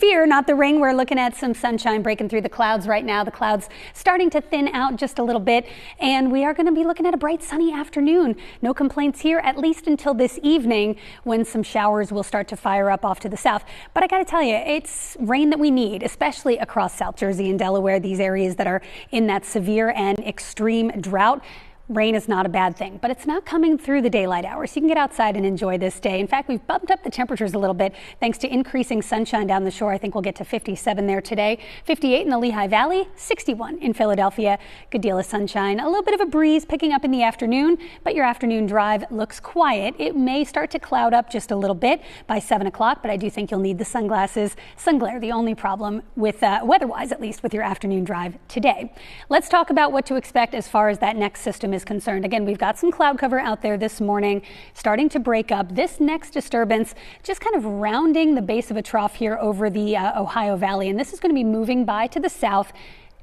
fear, not the ring. We're looking at some sunshine breaking through the clouds right now. The clouds starting to thin out just a little bit, and we are going to be looking at a bright sunny afternoon. No complaints here, at least until this evening when some showers will start to fire up off to the south. But I got to tell you, it's rain that we need, especially across South Jersey and Delaware, these areas that are in that severe and extreme drought. Rain is not a bad thing, but it's not coming through the daylight hours. You can get outside and enjoy this day. In fact, we've bumped up the temperatures a little bit thanks to increasing sunshine down the shore. I think we'll get to 57 there today, 58 in the Lehigh Valley, 61 in Philadelphia. Good deal of sunshine, a little bit of a breeze picking up in the afternoon, but your afternoon drive looks quiet. It may start to cloud up just a little bit by 7 o'clock, but I do think you'll need the sunglasses. Sun glare, the only problem with weather-wise, at least with your afternoon drive today. Let's talk about what to expect as far as that next system is concerned. Again, we've got some cloud cover out there this morning starting to break up. This next disturbance just kind of rounding the base of a trough here over the Ohio Valley, and this is going to be moving by to the south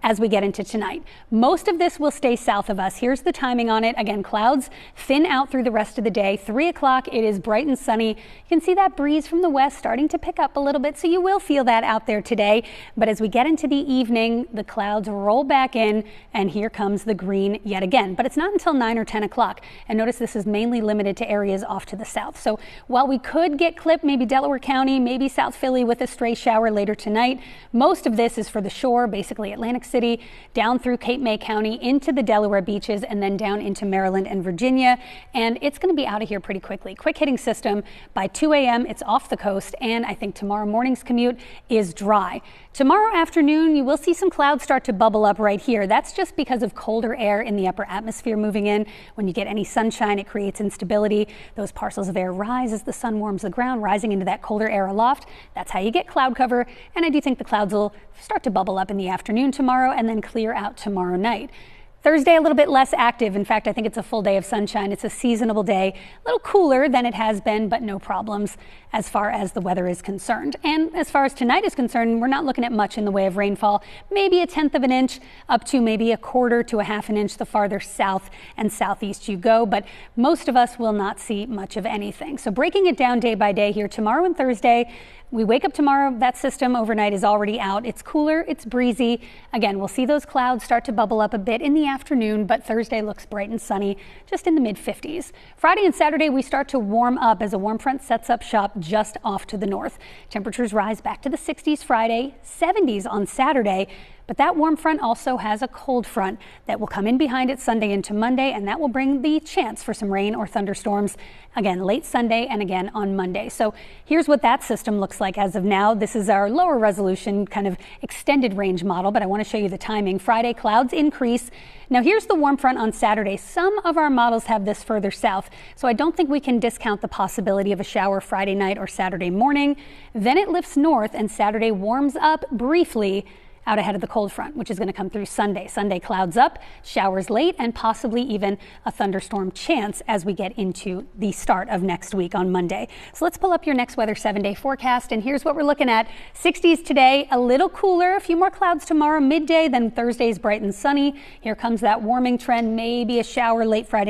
as we get into tonight. Most of this will stay south of us. Here's the timing on it. Again, clouds thin out through the rest of the day. 3 o'clock, it is bright and sunny. You can see that breeze from the west starting to pick up a little bit, so you will feel that out there today. But as we get into the evening, the clouds roll back in, and here comes the green yet again. But it's not until 9 or 10 o'clock. And notice this is mainly limited to areas off to the south. So while we could get clipped, maybe Delaware County, maybe South Philly with a stray shower later tonight, most of this is for the shore, basically Atlantic City, down through Cape May County into the Delaware beaches, and then down into Maryland and Virginia. And it's going to be out of here pretty quickly. Quick hitting system by 2 a.m. It's off the coast, and I think tomorrow morning's commute is dry. Tomorrow afternoon, you will see some clouds start to bubble up right here. That's just because of colder air in the upper atmosphere moving in. When you get any sunshine, it creates instability. Those parcels of air rise as the sun warms the ground, rising into that colder air aloft. That's how you get cloud cover. And I do think the clouds will start to bubble up in the afternoon tomorrow and then clear out tomorrow night. Thursday, a little bit less active. In fact, I think it's a full day of sunshine. It's a seasonable day, a little cooler than it has been, but no problems as far as the weather is concerned. And as far as tonight is concerned, we're not looking at much in the way of rainfall, maybe 1/10 of an inch up to maybe 1/4 to 1/2 an inch the farther south and southeast you go. But most of us will not see much of anything. So breaking it down day by day here tomorrow and Thursday, we wake up tomorrow, that system overnight is already out. It's cooler, it's breezy. Again, we'll see those clouds start to bubble up a bit in the afternoon, but Thursday looks bright and sunny, just in the mid-50s. Friday and Saturday, we start to warm up as a warm front sets up shop just off to the north. Temperatures rise back to the 60s Friday, 70s on Saturday. But that warm front also has a cold front that will come in behind it Sunday into Monday, and that will bring the chance for some rain or thunderstorms again late Sunday and again on Monday. So here's what that system looks like as of now. This is our lower resolution kind of extended range model, but I want to show you the timing. Friday, clouds increase. Now here's the warm front on Saturday. Some of our models have this further south, so I don't think we can discount the possibility of a shower Friday night or Saturday morning. Then it lifts north, and Saturday warms up briefly out ahead of the cold front, which is going to come through Sunday. Sunday clouds up, showers late, and possibly even a thunderstorm chance as we get into the start of next week on Monday. So let's pull up your next weather 7-day forecast, and here's what we're looking at. 60s today, a little cooler, a few more clouds tomorrow midday, then Thursday's bright and sunny. Here comes that warming trend, maybe a shower late Friday night.